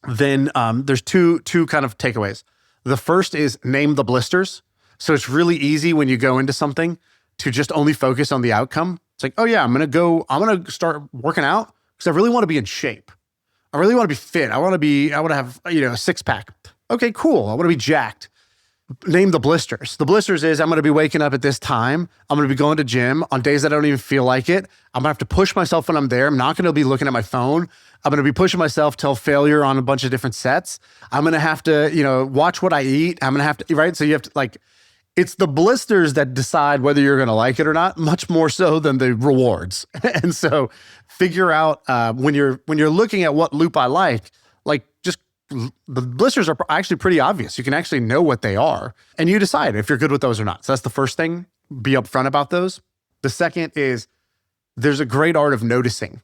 then there's two kind of takeaways. The first is name the blisters. So it's really easy when you go into something to just only focus on the outcome. It's like, oh yeah, I'm going to start working out because I really want to be in shape. I really want to be fit. I want to have, a 6-pack. Okay, cool. I want to be jacked. Name the blisters. The blisters is I'm going to be waking up at this time. I'm going to be going to gym on days that I don't even feel like it. I'm going to have to push myself when I'm there. I'm not going to be looking at my phone. I'm going to be pushing myself till failure on a bunch of different sets. I'm going to have to, watch what I eat. I'm going to have to, right? So you have to it's the blisters that decide whether you're going to like it or not, much more so than the rewards. And so figure out when you're looking at what loop I like just the blisters are actually pretty obvious. You can actually know what they are and you decide if you're good with those or not. So that's the first thing. Be upfront about those. The second is there's a great art of noticing.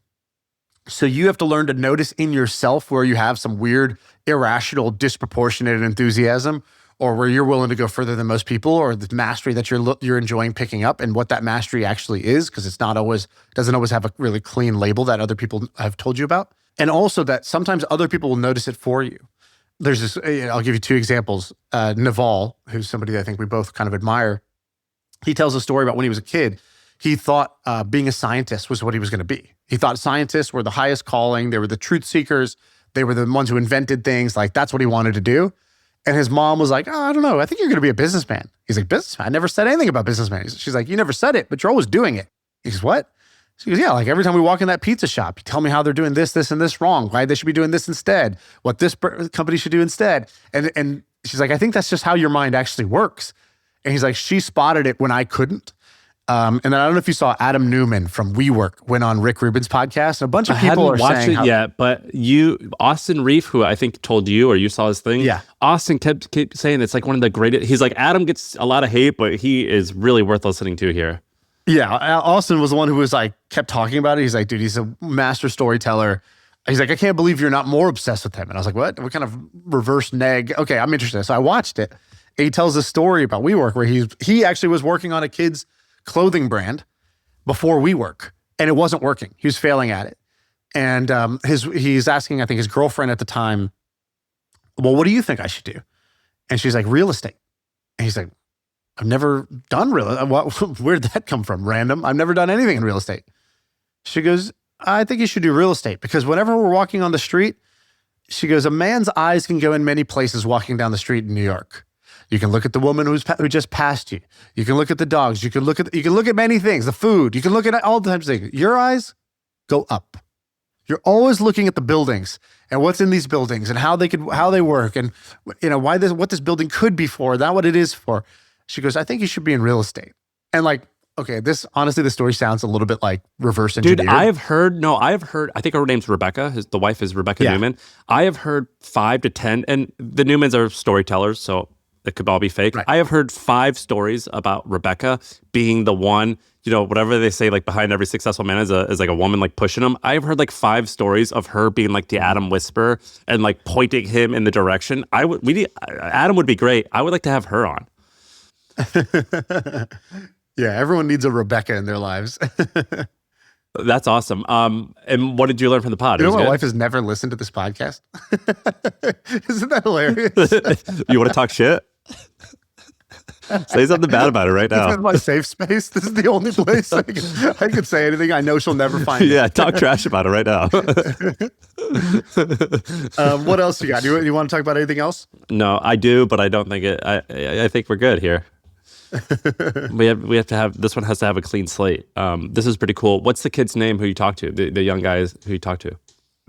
So you have to learn to notice in yourself where you have some weird, irrational, disproportionate enthusiasm or where you're willing to go further than most people or the mastery that you're enjoying picking up and what that mastery actually is because it's doesn't always have a really clean label that other people have told you about. And also that sometimes other people will notice it for you. There's this, I'll give you 2 examples. Naval, who's somebody that I think we both kind of admire, he tells a story about when he was a kid. He thought being a scientist was what he was going to be. He thought scientists were the highest calling. They were the truth seekers. They were the ones who invented things. Like that's what he wanted to do. And his mom was like, oh, I don't know. I think you're going to be a businessman. He's like, businessman? I never said anything about businessman. She's like, you never said it, but you're always doing it. He goes, what? She goes, yeah, like every time we walk in that pizza shop, you tell me how they're doing this, and this wrong, why they should be doing this instead, what this company should do instead. And she's like, I think that's just how your mind actually works. And he's like, she spotted it when I couldn't. And then I don't know if you saw Adam Newman from WeWork went on Rick Rubin's podcast. And a bunch of people are saying— I hadn't watched it yet, but Austin Reef, who I think told you or you saw his thing. Yeah. Austin kept saying it's like one of the greatest. He's like, Adam gets a lot of hate, but he is really worth listening to here. Yeah. Austin was the one who was like, kept talking about it. He's like, dude, he's a master storyteller. He's like, I can't believe you're not more obsessed with him. And I was like, what? What kind of reverse neg? Okay, I'm interested. So I watched it. And he tells a story about WeWork where he actually was working on a kid's clothing brand before WeWork. and it wasn't working. He was failing at it. And he's asking, I think his girlfriend at the time, well, what do you think I should do? And she's like, real estate. And he's like, I've never done real estate. Where'd that come from? Random. I've never done anything in real estate. She goes, I think you should do real estate because whenever we're walking on the street, she goes, a man's eyes can go in many places walking down the street in New York. You can look at the woman who just passed you. You can look at the dogs. You can look at many things, the food. You can look at all the types of things. Your eyes go up. You're always looking at the buildings and what's in these buildings and how they work and what this building could be for, not what it is for. She goes, I think you should be in real estate. And like, okay, this story sounds a little bit like reverse engineered. Dude, I have heard, I think her name's Rebecca. The wife is Rebecca Newman. I have heard 5 to 10, and the Newmans are storytellers, so it could all be fake. Right. I have heard 5 stories about Rebecca being the one, whatever they say, like behind every successful man is like a woman like pushing him. I've heard like 5 stories of her being like the Adam whisperer and like pointing him in the direction. Adam would be great. I would like to have her on. Yeah, everyone needs a Rebecca in their lives. That's awesome. And what did you learn from the pod? My wife has never listened to this podcast. Isn't that hilarious? You want to talk shit? Say something bad about it right now. This is my safe space. This is the only place I can say anything I know she'll never find. Yeah, talk trash about it right now. What else you got? You want to talk about anything else? No, I do, but I don't think it. I think we're good here. we have to have, this one has to have a clean slate. This is pretty cool. What's the kid's name who you talked to? The young guys who you talked to?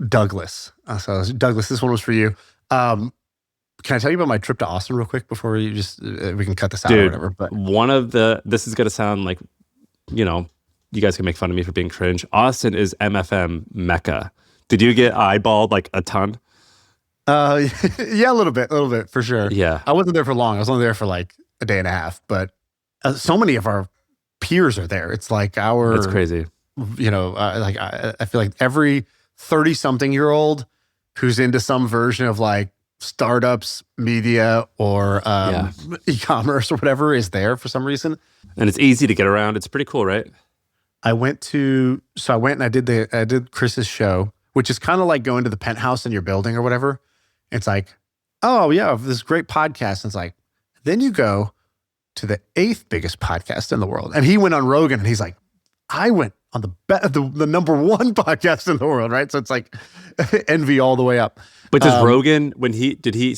Douglas. So Douglas, this one was for you. Can I tell you about my trip to Austin real quick before we can cut this out or whatever? But this is going to sound like, you guys can make fun of me for being cringe. Austin is MFM Mecca. Did you get eyeballed like a ton? Yeah, a little bit for sure. Yeah. I wasn't there for long. I was only there for like a day and a half, but so many of our peers are there. It's like that's crazy. I feel like every 30-something-year-old who's into some version of like startups, media, or e-commerce or whatever is there for some reason. And it's easy to get around. It's pretty cool, right? I went and I did Chris's show, which is kind of like going to the penthouse in your building or whatever. It's like, oh yeah, this great podcast. And it's like, then you go to the 8th biggest podcast in the world. And he went on Rogan and he's like, I went on the number 1 podcast in the world, right? So it's like envy all the way up. But does Rogan, when did he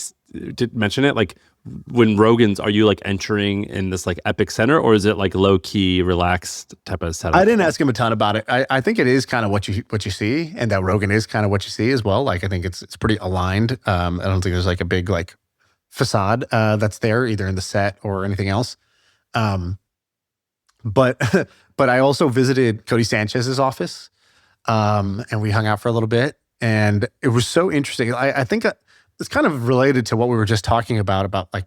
mention it? Like when Rogan's, are you like entering in this like epic center, or is it like low key, relaxed type of setup? I didn't ask him a ton about it. I think it is kind of what you see, and that Rogan is kind of what you see as well. Like I think it's pretty aligned. I don't think there's like a big like facade that's there either in the set or anything else. But I also visited Cody Sanchez's office, and we hung out for a little bit, and it was so interesting. I think it's kind of related to what we were just talking about like,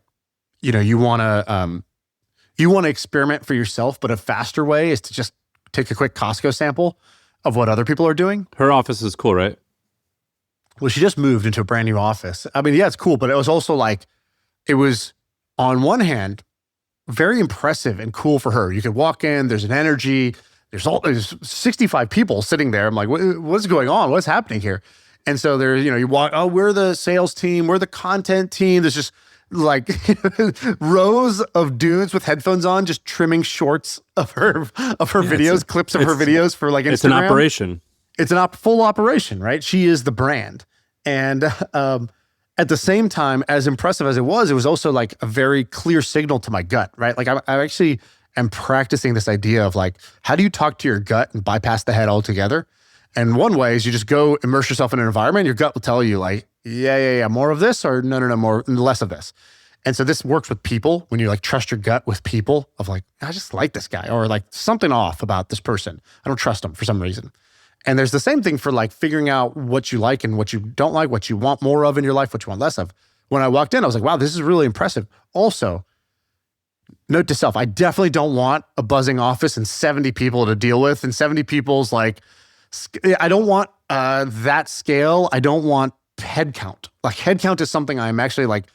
you want to experiment for yourself, but a faster way is to just take a quick Costco sample of what other people are doing. Her office is cool, right? Well, she just moved into a brand new office. I mean, yeah, it's cool, but it was also like, it was on one hand, very impressive and cool for her. You could walk in, there's an energy, there's 65 people sitting there. I'm like, what's going on? What's happening here? And so there, you walk, oh, we're the sales team, we're the content team. There's just like rows of dudes with headphones on, just trimming shorts of her videos, clips of her videos for like Instagram. It's an operation. It's a full operation, right? She is the brand. And at the same time, as impressive as it was also like a very clear signal to my gut, right? Like I actually am practicing this idea of like, how do you talk to your gut and bypass the head altogether? And one way is you just go immerse yourself in an environment. Your gut will tell you like, yeah, more of this, or no, less of this. And so this works with people when you like trust your gut with people of like, I just like this guy, or like something off about this person. I don't trust them for some reason. And there's the same thing for like figuring out what you like and what you don't like, what you want more of in your life, what you want less of. When I walked in, I was like, wow, this is really impressive. Also, note to self, I definitely don't want a buzzing office and 70 people to deal with, and 70 people's like, I don't want that scale. I don't want head count. Like head count is something I'm actually like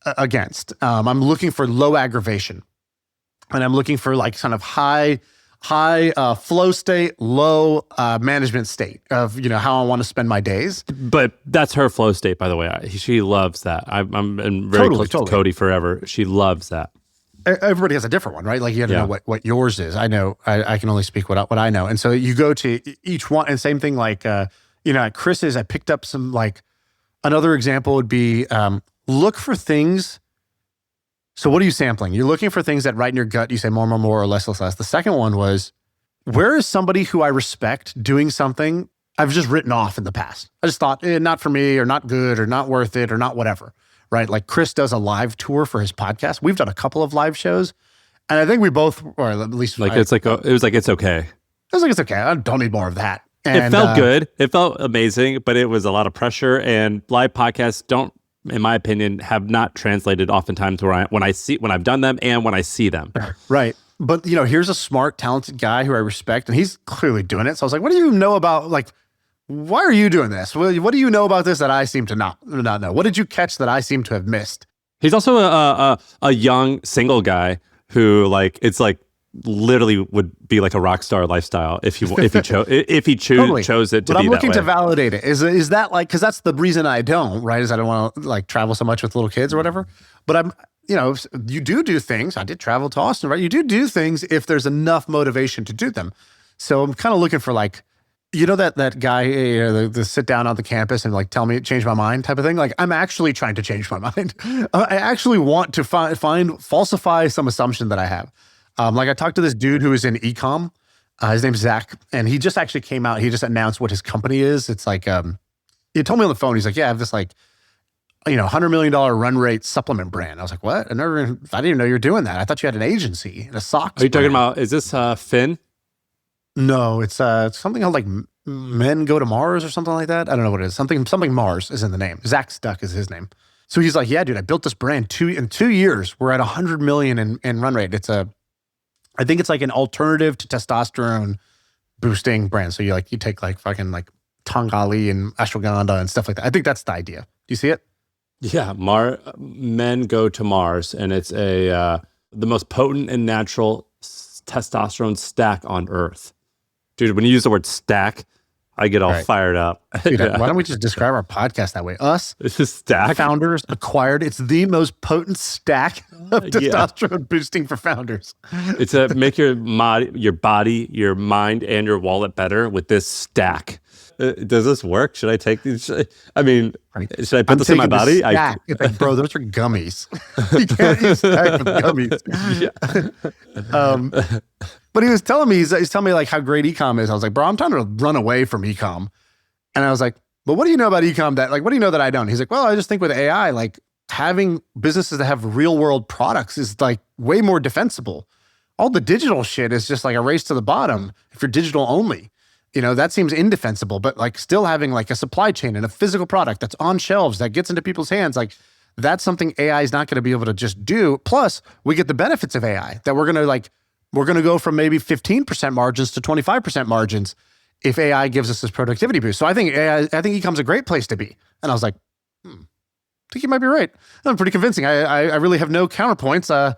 against. I'm looking for low aggravation, and I'm looking for like kind of high high flow state, low management state of, how I want to spend my days. But that's her flow state, by the way. She loves that. I'm been very close to Cody forever. She loves that. Everybody has a different one, right? Like you have to know what yours is. I know I can only speak what I know. And so you go to each one, and same thing like, at Chris's, I picked up some like, another example would be look for things. So what are you sampling? You're looking for things that right in your gut, you say more, or less. The second one was, where is somebody who I respect doing something I've just written off in the past? I just thought, not for me, or not good, or not worth it, or not whatever. Right? Like Chris does a live tour for his podcast. We've done a couple of live shows. And I think we both, or at least it was like, it's okay. I was like, it's okay. I don't need more of that. And, it felt good. It felt amazing, but it was a lot of pressure, and live podcasts don't, in my opinion, have not translated oftentimes when I've done them and when I see them. Right. But here's a smart, talented guy who I respect, and he's clearly doing it. So I was like, what do you know about, like, why are you doing this? What do you know about this that I seem to not know? What did you catch that I seem to have missed? He's also a young single guy who, like, it's like literally would be like a rock star lifestyle if he chose it to but be I'm looking that way. to validate it. Is that like, because that's the reason I don't, right? Is I don't want to like travel so much with little kids or whatever. But I'm, you do things. I did travel to Austin, right? You do things if there's enough motivation to do them. So I'm kind of looking for like, that guy, the sit down on the campus and like tell me, change my mind type of thing. Like I'm actually trying to change my mind. I actually want to falsify some assumption that I have. Like I talked to this dude who is in e-com. His name's Zach, and he just actually came out. He just announced what his company is. It's like, he told me on the phone, he's like, yeah, I have this like, $100 million run rate supplement brand. I was like, what? I didn't even know you're doing that. I thought you had an agency and a socks. Are you talking about, is this Finn? No, it's something called like Men Go to Mars or something like that. I don't know what it is. Something Mars is in the name. Zach Stuck is his name. So he's like, yeah, dude, I built this brand in 2 years. We're at 100 million in run rate. I think it's like an alternative to testosterone boosting brand. So you take like fucking like Tangali and ashwagandha and stuff like that. I think that's the idea. Do you see it? Yeah, Men Go to Mars, and it's the most potent and natural testosterone stack on Earth. Dude, when you use the word stack, I get all fired up. Dude, why don't we just describe our podcast that way? Us, it's just stack. Founders acquired. It's the most potent stack of testosterone boosting for founders. It's to make your body, your mind, and your wallet better with this stack. Does this work? Should I take these? Should I put this in my body? It's like, bro, those are gummies. You can't use stack with gummies. But he was telling me, he's telling me like how great e-com is. I was like, bro, I'm trying to run away from e-com. And I was like, but what do you know about e-com what do you know that I don't? He's like, well, I just think with AI, like having businesses that have real world products is like way more defensible. All the digital shit is just like a race to the bottom if you're digital only. That seems indefensible, but like still having like a supply chain and a physical product that's on shelves that gets into people's hands, like that's something AI is not going to be able to just do. Plus, we get the benefits of AI that we're going to go from maybe 15% margins to 25% margins if AI gives us this productivity boost. So I think e-com's a great place to be. And I was like, I think you might be right. I'm pretty convincing. I really have no counterpoints. I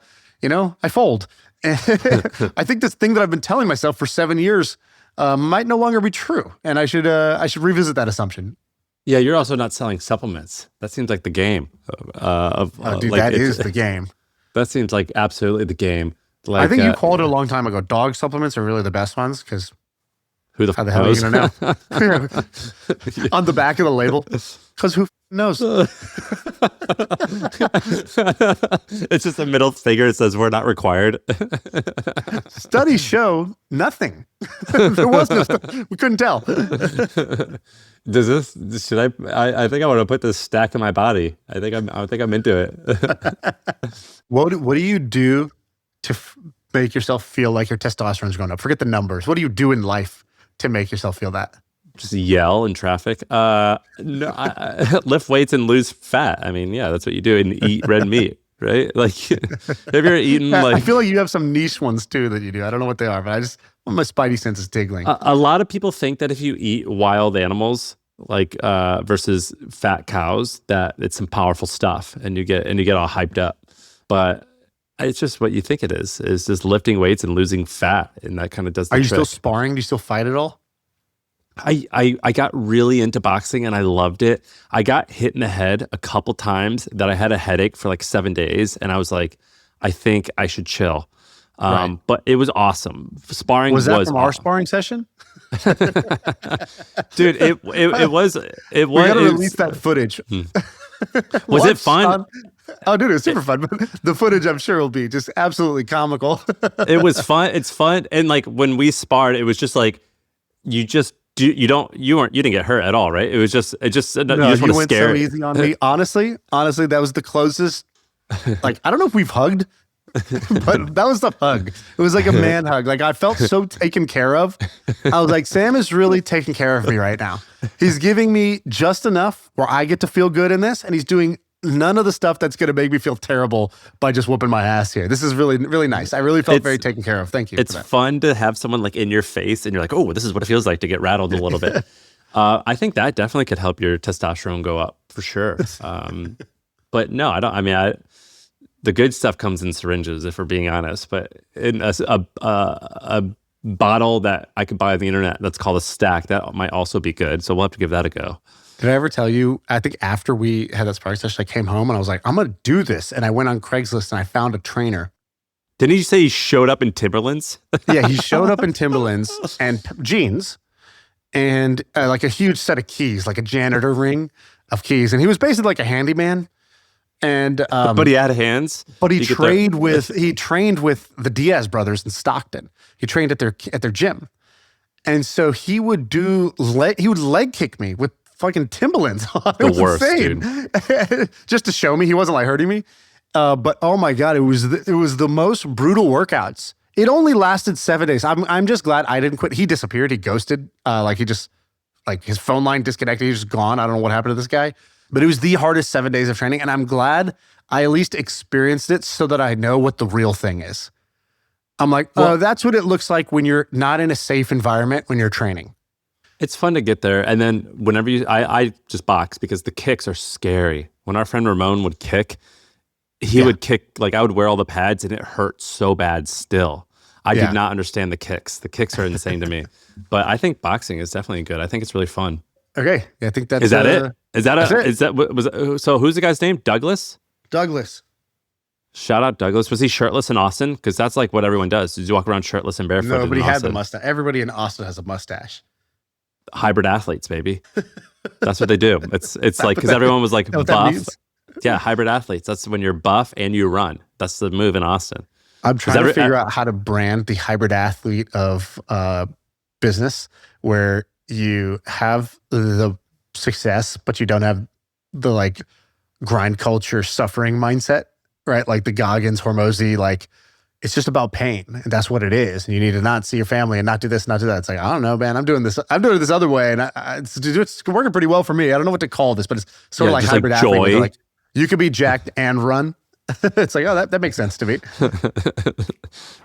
fold. I think this thing that I've been telling myself for 7 years might no longer be true, and I should revisit that assumption. Yeah, you're also not selling supplements. That seems like the game. Dude, that is the game. That seems like absolutely the game. Like, I think you called it a long time ago. Dog supplements are really the best ones because how the hell knows? are you gonna know? On the back of the label, because who knows? It's just a middle finger. It says we're not required. Studies show nothing. There was no. We couldn't tell. Should I think I want to put this stack in my body. I think I'm into it. What do you do to make yourself feel like your testosterone's going up? Forget the numbers. What do you do in life to make yourself feel that? Just yell in traffic. No, lift weights and lose fat. I mean, yeah, that's what you do, and eat red meat, right? Like, have you ever eaten like? I feel like you have some niche ones too that you do. I don't know what they are, but my spidey sense is tingling. A lot of people think that if you eat wild animals, like versus fat cows, that it's some powerful stuff, and you get all hyped up. But It's just what you think it is just lifting weights and losing fat. And that kind of does the Are you trick. still sparring? Do you still fight at all? I got really into boxing and I loved it. I got hit in the head a couple times that I had a headache for like 7 days. And I was like, I think I should chill. Right. But it was awesome. Sparring Was that from our sparring session? Dude, it was. We gotta release that footage. Was it fun? Oh, dude, it was super fun. But the footage, I'm sure, will be just absolutely comical. It was fun. It's fun. And like when we sparred, it was just like you didn't get hurt at all, right? It just No, you just you want to went scare so it. easy on me. Honestly, that was the closest. Like, I don't know if we've hugged, but that was the hug. It was like a man hug. Like, I felt so taken care of. I was like, Sam is really taking care of me right now. He's giving me just enough where I get to feel good in this, and he's doing none of the stuff that's going to make me feel terrible by just whooping my ass here. This is really, really nice. I really felt very taken care of. Thank you. It's fun to have someone like in your face and you're like, oh, this is what it feels like to get rattled a little bit. I think that definitely could help your testosterone go up for sure. But no, I don't. I mean, the good stuff comes in syringes, if we're being honest. But in a bottle that I could buy on the internet that's called a stack, that might also be good. So we'll have to give that a go. Did I ever tell you, I think after we had that sparring session, I came home and I was like, I'm going to do this. And I went on Craigslist and I found a trainer. Didn't you say he showed up in Timberlands? Yeah, he showed up in Timberlands and jeans and like a huge set of keys, like a janitor ring of keys. And he was basically like a handyman. And but he had hands. But he trained with the Diaz brothers in Stockton. He trained at their gym. And so he would leg kick me with fucking Timberlands on. It was worst, insane. Dude. Just to show me he wasn't like hurting me. But oh my God, it was the most brutal workouts. It only lasted 7 days. I'm just glad I didn't quit. He disappeared. He ghosted. His phone line disconnected. He was just gone. I don't know what happened to this guy. But it was the hardest 7 days of training. And I'm glad I at least experienced it so that I know what the real thing is. I'm like, oh, that's what it looks like when you're not in a safe environment when you're training. It's fun to get there. And then whenever I just box because the kicks are scary. When our friend Ramon would kick, he would kick, like I would wear all the pads and it hurt so bad still. I did not understand the kicks. The kicks are insane to me. But I think boxing is definitely good. I think it's really fun. Okay. Yeah, I think that's... Is that it? So who's the guy's name? Douglas? Douglas. Shout out Douglas. Was he shirtless in Austin? Because that's like what everyone does. Did you walk around shirtless and barefoot? No, but he had the mustache. Everybody in Austin has a mustache. Hybrid athletes, baby. That's what they do. It's like, because everyone was like buff. Yeah, hybrid athletes. That's when you're buff and you run. That's the move in Austin. I'm trying to figure out how to brand the hybrid athlete of business where you have the success, but you don't have the like grind culture suffering mindset, right? Like the Goggins, Hormozy, like it's just about pain, and that's what it is. And you need to not see your family and not do this, not do that. It's like, I don't know, man. I'm doing this other way, and it's working pretty well for me. I don't know what to call this, but it's sort of like hybrid athlete. Like you could be jacked and run. It's like, oh, that makes sense to me.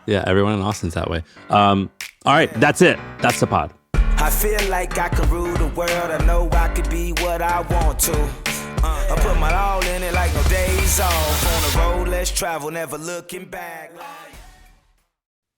Yeah, everyone in Austin's that way. All right, that's it. That's the pod. I feel like I can rule the world. I know I could be what I want to. I put my all in it like no days off. On the road, let's travel, never looking back.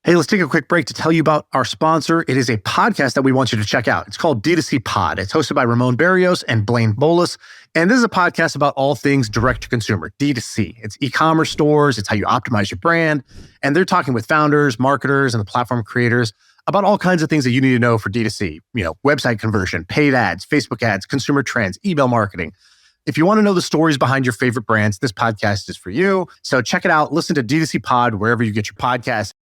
Hey, let's take a quick break to tell you about our sponsor. It is a podcast that we want you to check out. It's called D2C Pod. It's hosted by Ramon Barrios and Blaine Bolus. And this is a podcast about all things direct-to-consumer, D2C. It's e-commerce stores. It's how you optimize your brand. And they're talking with founders, marketers, and the platform creators about all kinds of things that you need to know for D2C. You know, website conversion, paid ads, Facebook ads, consumer trends, email marketing. If you want to know the stories behind your favorite brands, this podcast is for you. So check it out. Listen to D2C Pod wherever you get your podcasts.